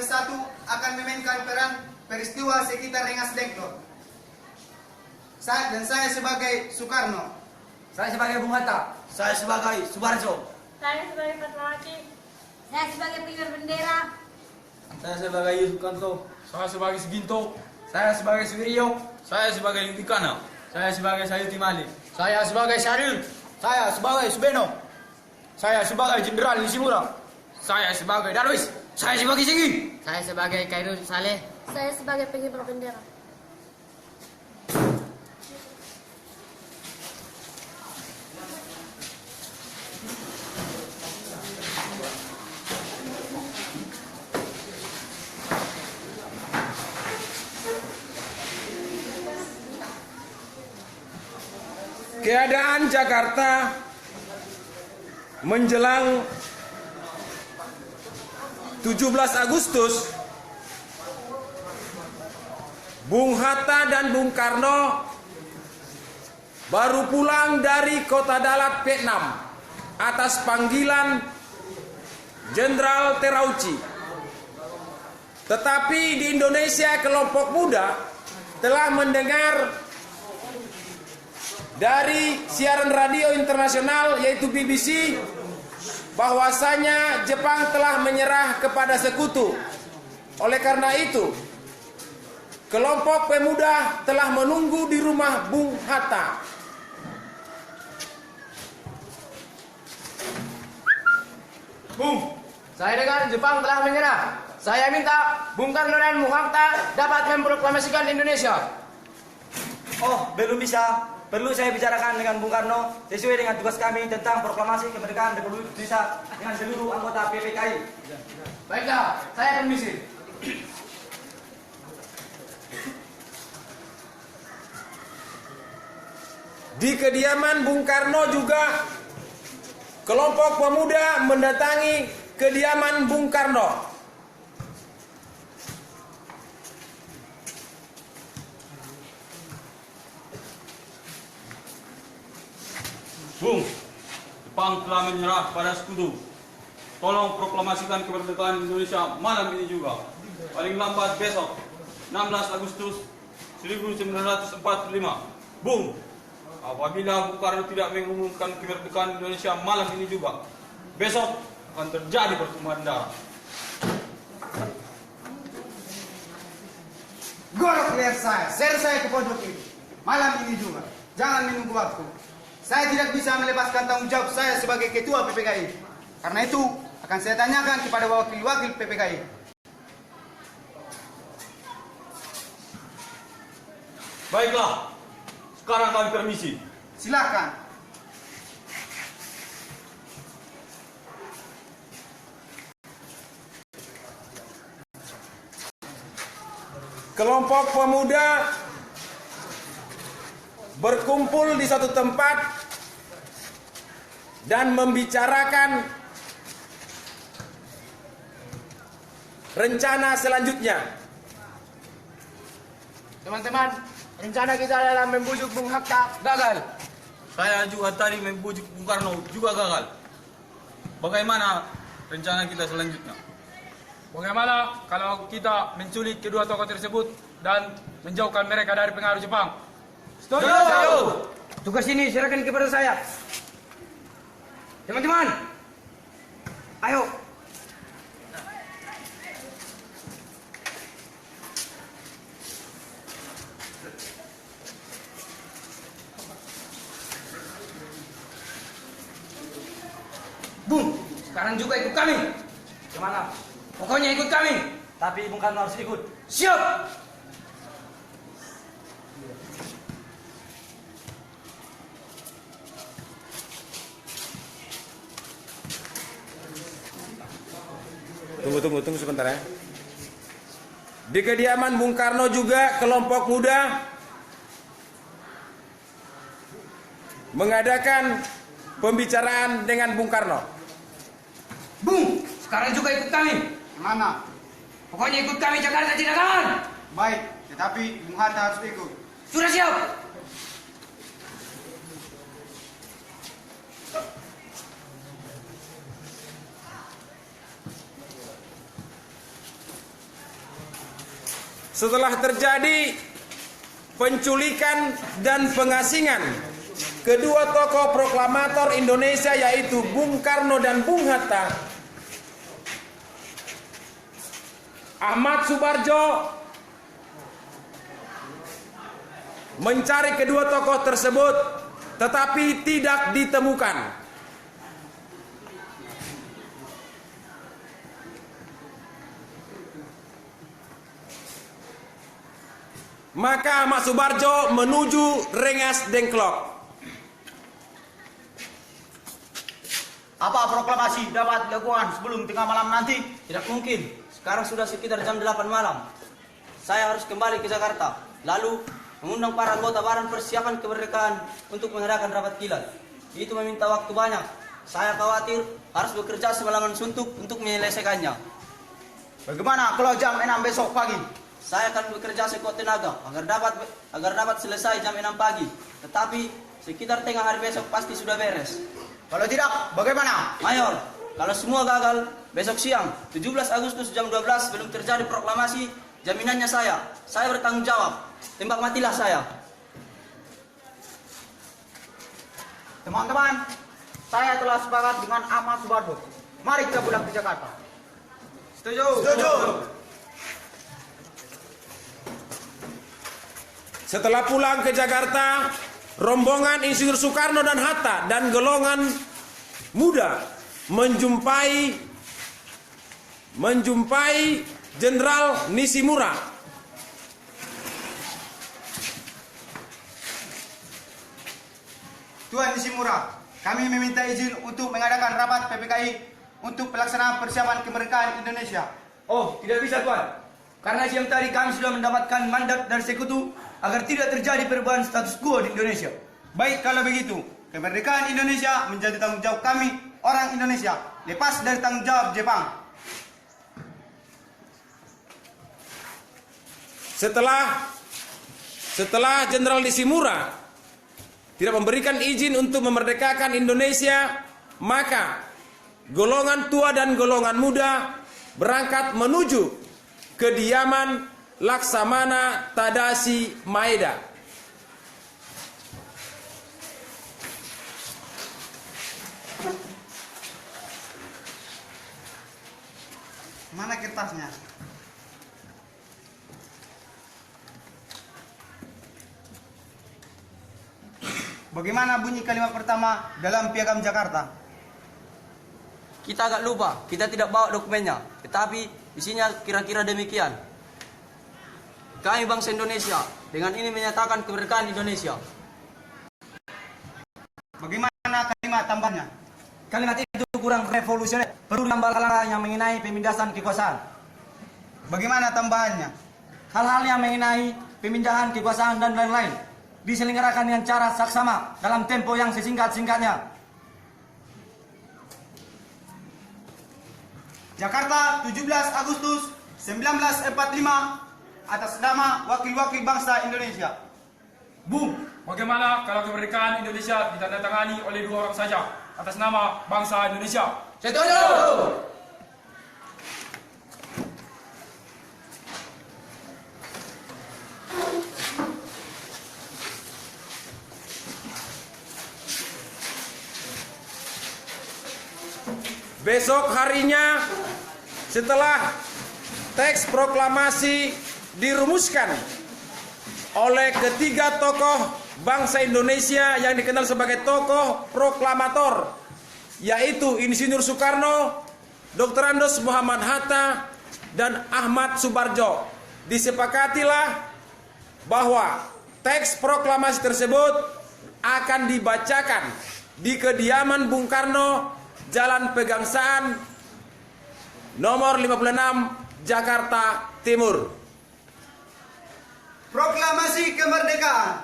satu akan memainkan peran peristiwa sekitar Rengas Dengklok. Dan saya sebagai Soekarno. Saya sebagai Bung Hatta. Saya sebagai Subarjo. Saya sebagai Fatmawati. Saya sebagai pengibar bendera. Saya sebagai Yusuf Kanto. Saya sebagai Seginto. Saya sebagai Suwiryo. Saya sebagai Yutikana. Saya sebagai Sayuti Malik. Saya sebagai Syaril. Saya sebagai Subeno. Saya sebagai Jenderal Nishimura. Saya sebagai Darwis. Saya sebagai Sigi. Saya sebagai Khairul Saleh. Saya sebagai pengibar bendera. Keadaan Jakarta menjelang 17 Agustus, Bung Hatta dan Bung Karno baru pulang dari Kota Dalat, Vietnam atas panggilan Jenderal Terauchi. Tetapi di Indonesia kelompok muda telah mendengar dari siaran radio internasional yaitu BBC bahwasanya Jepang telah menyerah kepada sekutu. Oleh karena itu, kelompok pemuda telah menunggu di rumah Bung Hatta. Bung, saya dengar Jepang telah menyerah. Saya minta Bung Karno dan Bung Hatta dapat memproklamasikan Indonesia. Oh, belum bisa. Perlu saya bicarakan dengan Bung Karno sesuai dengan tugas kami tentang proklamasi kemerdekaan Republik Indonesia dengan seluruh anggota PPKI. Baiklah, saya permisi. Di kediaman Bung Karno juga kelompok pemuda mendatangi kediaman Bung Karno. Bung, Jepang telah menyerah pada sekutu. Tolong proklamasikan kemerdekaan Indonesia malam ini juga. Paling lambat besok, 16 Agustus 1945. Bung, apabila Bung Karno tidak mengumumkan kemerdekaan Indonesia malam ini juga, besok akan terjadi pertumpahan darah. Golok leher saya, seret saya ke pojok ini. Malam ini juga. Jangan menunggu waktu. Saya tidak bisa melepaskan tanggung jawab saya sebagai ketua PPKI. Karena itu, akan saya tanyakan kepada wakil-wakil PPKI. Baiklah, sekarang kami permisi. Silakan. Kelompok pemuda berkumpul di satu tempat dan membicarakan rencana selanjutnya. Teman-teman, rencana kita adalah membujuk Bung Hatta gagal. Saya juga tadi membujuk Bung Karno juga gagal. Bagaimana rencana kita selanjutnya? Bagaimana kalau kita menculik kedua tokoh tersebut dan menjauhkan mereka dari pengaruh Jepang? Setuju. Tugas ini serahkan kepada saya. Teman-teman, ayo. Bung, sekarang juga ikut kami. Gimana? Pokoknya ikut kami. Tapi Bung Karno harus ikut. Siap. Tunggu sebentar ya. Di kediaman Bung Karno juga kelompok muda mengadakan pembicaraan dengan Bung Karno. Bung, sekarang juga ikut kami. Mana? Pokoknya ikut kami, Jakarta tidak aman. Baik, tetapi Bung Hatta harus ikut. Sudah siap. setelah terjadi penculikan dan pengasingan kedua tokoh proklamator Indonesia yaitu Bung Karno dan Bung Hatta, Ahmad Subarjo mencari kedua tokoh tersebut tetapi tidak ditemukan. Maka Ahmad Subarjo menuju Rengas Dengklok. Apa proklamasi dapat dilakukan sebelum tengah malam nanti? Tidak mungkin. Sekarang sudah sekitar jam 8 malam. Saya harus kembali ke Jakarta. Lalu mengundang para anggota Badan Persiapan Kemerdekaan untuk mengadakan rapat kilat. Itu meminta waktu banyak. Saya khawatir harus bekerja semalaman suntuk untuk menyelesaikannya. Bagaimana kalau jam 6 besok pagi? Saya akan bekerja sekuat tenaga agar dapat selesai jam 6 pagi. Tetapi sekitar tengah hari besok pasti sudah beres. Kalau tidak, bagaimana? Mayor, kalau semua gagal, besok siang 17 Agustus jam 12 belum terjadi proklamasi, jaminannya saya bertanggung jawab. Tembak matilah saya. Teman-teman, saya telah sepakat dengan Ahmad Subarjo. Mari kita pulang ke Jakarta. Setuju? Setuju. Setelah pulang ke Jakarta, rombongan Insinyur Soekarno dan Hatta dan golongan muda menjumpai Jenderal Nishimura. Tuan Nishimura, kami meminta izin untuk mengadakan rapat PPKI untuk pelaksanaan persiapan kemerdekaan Indonesia. Oh, tidak bisa Tuan. Karena siang tadi kami sudah mendapatkan mandat dari Sekutu agar tidak terjadi perubahan status quo di Indonesia. Baik kalau begitu, kemerdekaan Indonesia menjadi tanggung jawab kami, orang Indonesia, lepas dari tanggung jawab Jepang. Setelah Jenderal Nishimura tidak memberikan izin untuk memerdekakan Indonesia, maka golongan tua dan golongan muda berangkat menuju kediaman Laksamana Tadashi Maeda. Mana kertasnya? Bagaimana bunyi kalimat pertama dalam Piagam Jakarta? Kita agak lupa, kita tidak bawa dokumennya. Tetapi isinya kira-kira demikian. Kami bangsa Indonesia dengan ini menyatakan kemerdekaan Indonesia. Bagaimana kalimat tambahnya? Kalimat itu kurang revolusioner, perlu nambah langkah yang mengenai pemindahan kekuasaan. Bagaimana tambahannya? Hal-hal yang mengenai pemindahan kekuasaan dan lain-lain diselenggarakan dengan cara saksama dalam tempo yang sesingkat-singkatnya. Jakarta, 17 Agustus 1945, atas nama wakil-wakil bangsa Indonesia. Bung, bagaimana kalau kemerdekaan Indonesia ditandatangani oleh 2 orang saja atas nama bangsa Indonesia? Setuju. Besok harinya, setelah teks proklamasi dirumuskan oleh ketiga tokoh bangsa Indonesia yang dikenal sebagai tokoh proklamator, yaitu Insinyur Soekarno, Dr. Andos Muhammad Hatta, dan Ahmad Subarjo, disepakatilah bahwa teks proklamasi tersebut akan dibacakan di kediaman Bung Karno, Jalan Pegangsaan, nomor 56, Jakarta Timur. Proklamasi kemerdekaan.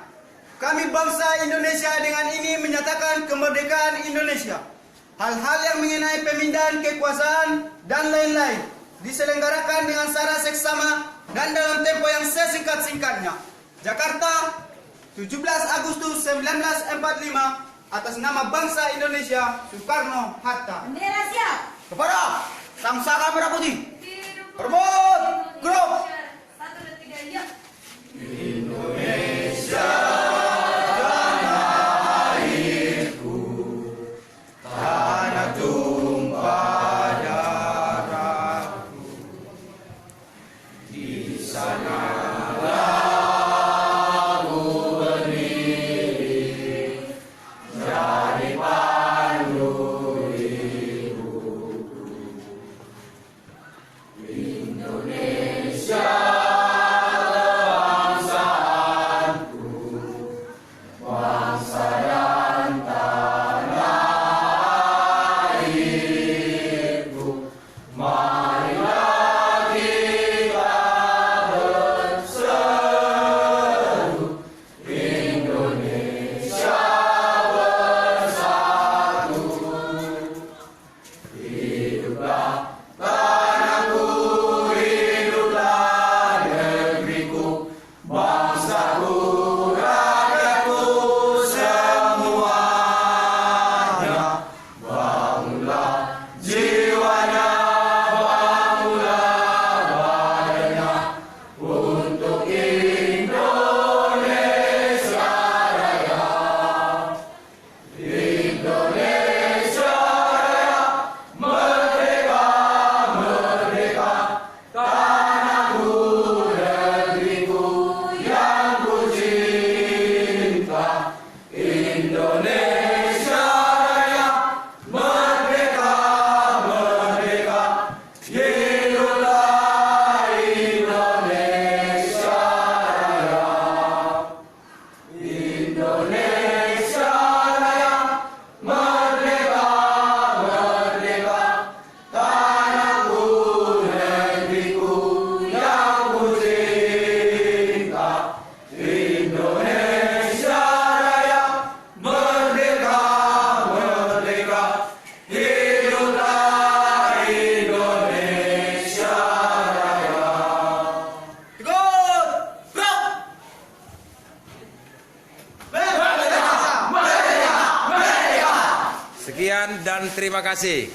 Kami bangsa Indonesia dengan ini menyatakan kemerdekaan Indonesia. Hal-hal yang mengenai pemindahan kekuasaan dan lain-lain diselenggarakan dengan secara seksama dan dalam tempo yang sesingkat-singkatnya. Jakarta, 17 Agustus 1945, atas nama bangsa Indonesia, Soekarno Hatta. Bendera siap. Kepada Sang Saka Merah Putih. Hidup Berbut, grup. 1, 2, 3, Sekian dan terima kasih.